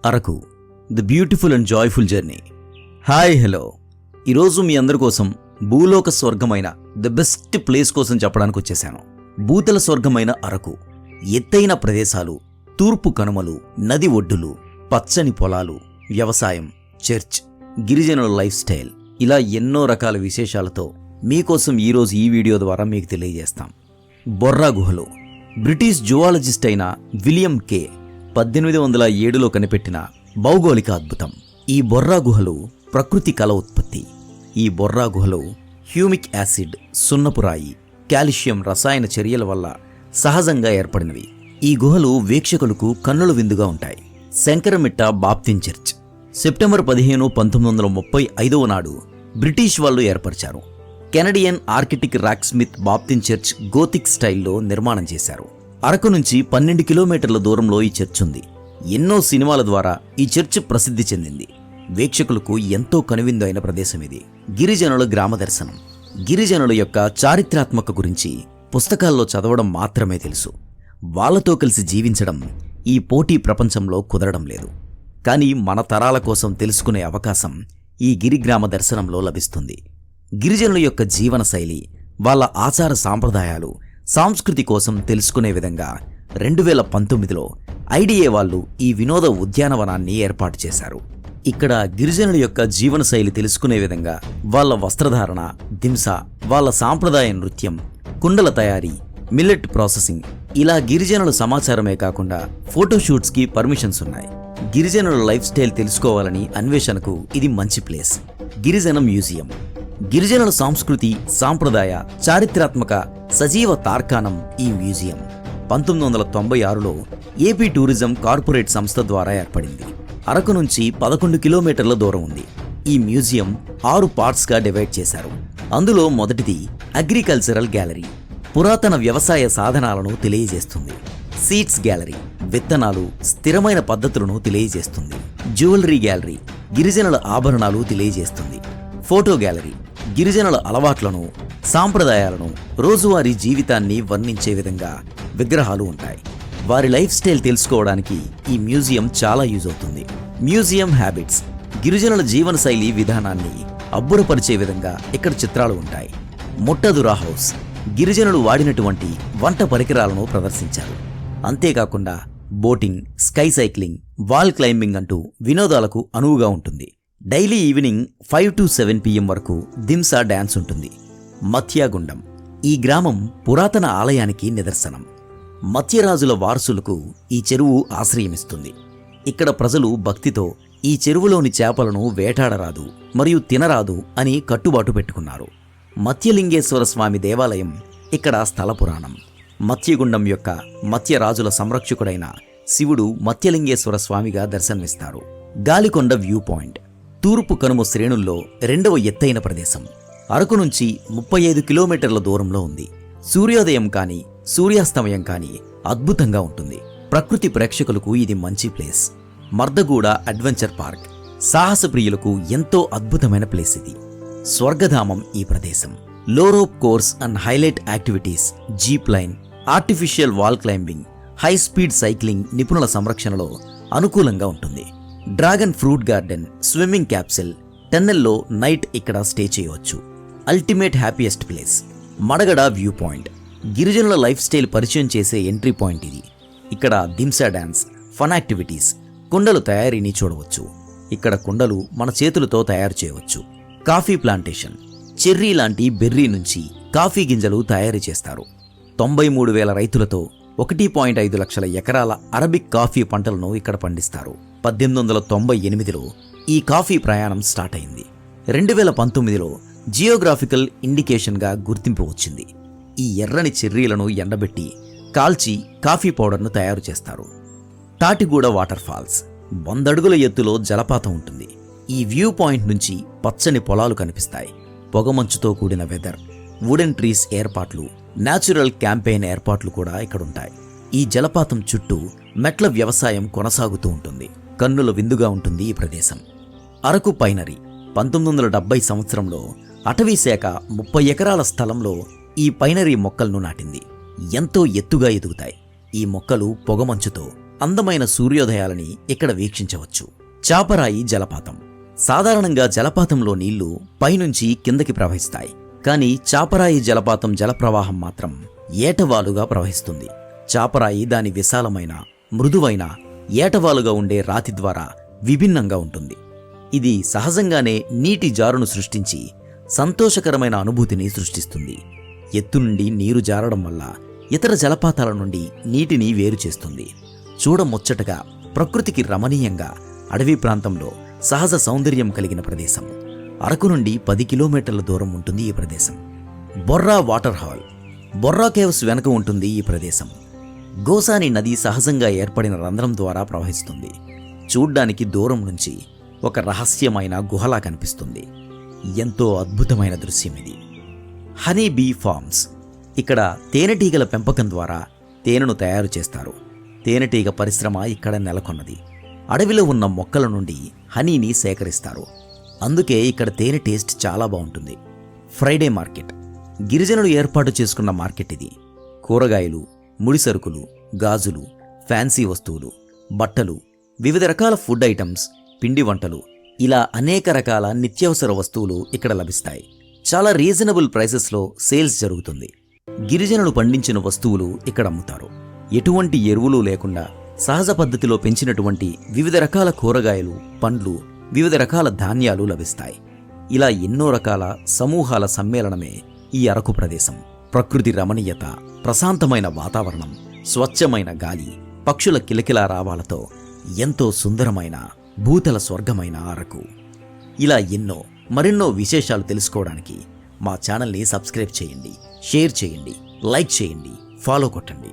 Araku the beautiful and joyful journey. Hi hello, ఈరోజు మీ అందరి కోసం భూలోక స్వర్గమైన ది బెస్ట్ ప్లేస్ కోసం చెప్పడానికి వచ్చేసాను. భూతల స్వర్గమైన అరకు. ఎత్తైన ప్రదేశాలు, తూర్పు కనుమలు, నది ఒడ్డులు, పచ్చని పొలాలు, వ్యవసాయం, చర్చ్, గిరిజనుల లైఫ్ స్టైల్, ఇలా ఎన్నో రకాల విశేషాలతో మీకోసం ఈరోజు ఈ వీడియో ద్వారా మీకు తెలియజేస్తాం. బొర్రా గుహలు. బ్రిటిష్ జువాలజిస్ట్ అయిన విలియం కే 1807లో కనిపెట్టిన భౌగోళిక అద్భుతం. ఈ బొర్రా గుహలు ప్రకృతి కళ ఉత్పత్తి. ఈ బొర్రా గుహలు హ్యూమిక్ యాసిడ్, సున్నపురాయి, కాల్షియం రసాయన చర్యల వల్ల సహజంగా ఏర్పడినవి. ఈ గుహలు వీక్షకులకు కన్నుల విందుగా ఉంటాయి. శంకరమిట్ట బాప్తిన్ చర్చ్ సెప్టెంబర్ 15, 1935 నాడు బ్రిటిష్ వాళ్ళు ఏర్పరిచారు. Canadian architect rock Smith Baptist church Gothic స్టైల్లో నిర్మాణం చేశారు. అరకు నుంచి 12 కిలోమీటర్ల దూరంలో ఈ చర్చ్ ఉంది. ఎన్నో సినిమాల ద్వారా ఈ చర్చ్ ప్రసిద్ధి చెందింది. వీక్షకులకు ఎంతో కనువిందు అయిన ప్రదేశం ఇది. గిరిజనుల గ్రామ దర్శనం. గిరిజనుల యొక్క చారిత్రాత్మక గురించి పుస్తకాల్లో చదవడం మాత్రమే తెలుసు. వాళ్లతో కలిసి జీవించడం ఈ పోటీ ప్రపంచంలో కుదరడం లేదు. కానీ మన తరాల కోసం తెలుసుకునే అవకాశం ఈ గిరిగ్రామ దర్శనంలో లభిస్తుంది. గిరిజనుల యొక్క జీవన శైలి, వాళ్ళ ఆచార సాంప్రదాయాలు, సంస్కృతి కోసం తెలుసుకునే విధంగా 2019లో ఐడిఏ వాళ్ళు ఈ వినోద ఉద్యానవనాన్ని ఏర్పాటు చేశారు. ఇక్కడ గిరిజనుల యొక్క జీవనశైలి తెలుసుకునే విధంగా వాళ్ళ వస్త్రధారణ, దింస, వాళ్ళ సాంప్రదాయ నృత్యం, కుండల తయారీ, మిల్లెట్ ప్రాసెసింగ్, ఇలా గిరిజనుల సమాచారమే కాకుండా ఫోటోషూట్స్కి పర్మిషన్స్ ఉన్నాయి. గిరిజనుల లైఫ్ స్టైల్ తెలుసుకోవాలని అన్వేషణకు ఇది మంచి ప్లేస్. గిరిజన మ్యూజియం. గిరిజనుల సంస్కృతి, సాంప్రదాయ, చారిత్రాత్మక సజీవ తార్కాణం ఈ మ్యూజియం. 1996లో ఏపీ టూరిజం కార్పొరేట్ సంస్థ ద్వారా ఏర్పడింది. అరకు నుంచి 11 కిలోమీటర్ల దూరం ఉంది. ఈ మ్యూజియం 6 పార్ట్స్గా డివైడ్ చేశారు. అందులో మొదటిది అగ్రికల్చరల్ గ్యాలరీ, పురాతన వ్యవసాయ సాధనాలను తెలియజేస్తుంది. సీడ్స్ గ్యాలరీ, విత్తనాలు, స్థిరమైన పద్ధతులను తెలియజేస్తుంది. జ్యువెలరీ గ్యాలరీ, గిరిజనుల ఆభరణాలు తెలియజేస్తుంది. ఫోటో గ్యాలరీ, గిరిజనుల అలవాట్లను, సాంప్రదాయాలను, రోజువారీ జీవితాన్ని వర్ణించే విధంగా విగ్రహాలు ఉంటాయి. వారి లైఫ్ స్టైల్ తెలుసుకోవడానికి ఈ మ్యూజియం చాలా యూజ్ అవుతుంది. Museum habits. గిరిజనుల జీవనశైలి విధానాన్ని అబ్బురపరిచే విధంగా ఇక్కడ చిత్రాలు ఉంటాయి. ముట్టదురా హౌస్, గిరిజనులు వాడినటువంటి వంట పరికరాలను ప్రదర్శించారు. అంతేకాకుండా boating, sky cycling, wall climbing అంటూ వినోదాలకు అనువుగా ఉంటుంది. డైలీ ఈవినింగ్ 5 to 7 PM వరకు దింసా డ్యాన్స్ ఉంటుంది. మత్యాగుండం. ఈ గ్రామం పురాతన ఆలయానికి నిదర్శనం. మత్యరాజుల వారసులకు ఈ చెరువు ఆశ్రయమిస్తుంది. ఇక్కడ ప్రజలు భక్తితో ఈ చెరువులోని చేపలను వేటాడరాదు మరియు తినరాదు అని కట్టుబాటు పెట్టుకున్నారు. మత్యలింగేశ్వర స్వామి దేవాలయం ఇక్కడ స్థల పురాణం. మత్యగుండం యొక్క మత్యరాజుల సంరక్షకుడైన శివుడు మత్యలింగేశ్వర స్వామిగా దర్శనమిస్తారు. Galikonda view point. తూర్పు కనుమ శ్రేణుల్లో 2వ ఎత్తైన ప్రదేశం. అరకు నుంచి 35 కిలోమీటర్ల దూరంలో ఉంది. సూర్యోదయం కానీ సూర్యాస్తమయం కానీ అద్భుతంగా ఉంటుంది. ప్రకృతి ప్రేక్షకులకు ఇది మంచి ప్లేస్. మర్దగూడ adventure park. సాహస ప్రియులకు ఎంతో అద్భుతమైన ప్లేస్ ఇది. స్వర్గధామం ఈ ప్రదేశం. లో rope course and highlight activities, jeep line, artificial wall climbing, high speed cycling నిపుణుల సంరక్షణలో అనుకూలంగా ఉంటుంది. Dragon fruit garden, swimming capsule, టన్నెల్లో నైట్ ఇక్కడ స్టే చేయవచ్చు. Ultimate happiest place. Madagada view point. గిరిజనుల లైఫ్ స్టైల్ పరిచయం చేసే ఎంట్రీ పాయింట్ ఇది. ఇక్కడ దింసా డ్యాన్స్, ఫన్ యాక్టివిటీస్, కుండలు తయారీని చూడవచ్చు. ఇక్కడ కుండలు మన చేతులతో తయారు చేయవచ్చు. Coffee plantation. చెర్రీ లాంటి బెర్రీ నుంచి కాఫీ గింజలు తయారు చేస్తారు. 93,000 రైతులతో 1.5 లక్షల ఎకరాల అరబిక్ కాఫీ పంటలను ఇక్కడ పండిస్తారు. 1898లో ఈ కాఫీ ప్రయాణం స్టార్ట్ అయింది. 2019లో జియోగ్రాఫికల్ ఇండికేషన్గా గుర్తింపు వచ్చింది. ఈ ఎర్రని చెర్రీలను ఎండబెట్టి కాల్చి కాఫీ పౌడర్ను తయారు చేస్తారు. Tatiguda water falls. 100 అడుగుల ఎత్తులో జలపాతం ఉంటుంది. ఈ వ్యూ పాయింట్ నుంచి పచ్చని పొలాలు కనిపిస్తాయి. పొగమంచుతో కూడిన వెదర్, వుడెన్ ట్రీస్ ఏర్పాట్లు, న్యాచురల్ క్యాంపెయిన్ ఏర్పాట్లు కూడా ఇక్కడుంటాయి. ఈ జలపాతం చుట్టూ మెట్ల వ్యవసాయం కొనసాగుతూ ఉంటుంది. కన్నుల విందుగా ఉంటుంది ఈ ప్రదేశం. అరకు పైనరీ. 1970 సంవత్సరంలో అటవీ శాఖ 30 ఎకరాల స్థలంలో ఈ పైనరీ మొక్కలను నాటింది. ఎంతో ఎత్తుగా ఎదుగుతాయి. ఈ మొక్కలు పొగమంచుతో అందమైన సూర్యోదయాలని ఇక్కడ వీక్షించవచ్చు. చాపరాయి జలపాతం. సాధారణంగా జలపాతంలో నీళ్లు పైనుంచి కిందకి ప్రవహిస్తాయి. కానీ చాపరాయి జలపాతం జలప్రవాహం మాత్రం ఏటవాలుగా ప్రవహిస్తుంది. చాపరాయి దాని విశాలమైన, మృదువైన, ఏటవాలుగా ఉండే రాతి ద్వారా విభిన్నంగా ఉంటుంది. ఇది సహజంగానే నీటి జారును సృష్టించి సంతోషకరమైన అనుభూతిని సృష్టిస్తుంది. ఎత్తు నుండి నీరు జారడం వల్ల ఇతర జలపాతాల నుండి నీటిని వేరు చేస్తుంది. చూడముచ్చటగా, ప్రకృతికి రమణీయంగా అడవి ప్రాంతంలో సహజ సౌందర్యం కలిగిన ప్రదేశం. అరకు నుండి 10 కిలోమీటర్ల దూరం ఉంటుంది ఈ ప్రదేశం. Borra water hall. Borra caves వెనుక ఉంటుంది ఈ ప్రదేశం. గోసాని నది సహజంగా ఏర్పడిన రంధ్రం ద్వారా ప్రవహిస్తుంది. చూడ్డానికి దూరం నుంచి ఒక రహస్యమైన గుహలా కనిపిస్తుంది. ఎంతో అద్భుతమైన దృశ్యం ఇది. Honey bee farms. ఇక్కడ తేనెటీగల పెంపకం ద్వారా తేనెను తయారు చేస్తారు. తేనెటీగ పరిశ్రమ ఇక్కడ నెలకొన్నది. అడవిలో ఉన్న మొక్కల నుండి హనీని సేకరిస్తారు. అందుకే ఇక్కడ తేనె టేస్ట్ చాలా బాగుంటుంది. Friday market. గిరిజనులు ఏర్పాటు చేసుకున్న మార్కెట్ ఇది. కూరగాయలు, ముడిసరుకులు, గాజులు, ఫ్యాన్సీ వస్తువులు, బట్టలు, వివిధ రకాల ఫుడ్ ఐటమ్స్, పిండి వంటలు, ఇలా అనేక రకాల నిత్యావసర వస్తువులు ఇక్కడ లభిస్తాయి. చాలా రీజనబుల్ ప్రైసెస్లో సేల్స్ జరుగుతుంది. గిరిజనులు పండించిన వస్తువులు ఇక్కడ అమ్ముతారు. ఎటువంటి ఎరువులు లేకుండా సహజ పద్ధతిలో పెంచినటువంటి వివిధ రకాల కూరగాయలు, పండ్లు, వివిధ రకాల ధాన్యాలు లభిస్తాయి. ఇలా ఎన్నో రకాల సమూహాల సమ్మేళనమే ఈ అరకు ప్రదేశం. ప్రకృతి రమణీయత, ప్రశాంతమైన వాతావరణం, స్వచ్ఛమైన గాలి, పక్షుల కిలకిలా రావాలతో ఎంతో సుందరమైన భూతల స్వర్గమైన అరకు. ఇలా మరెన్నో విశేషాలు తెలుసుకోవడానికి మా ఛానల్ని సబ్స్క్రైబ్ చేయండి, షేర్ చేయండి, లైక్ చేయండి, ఫాలో కొట్టండి.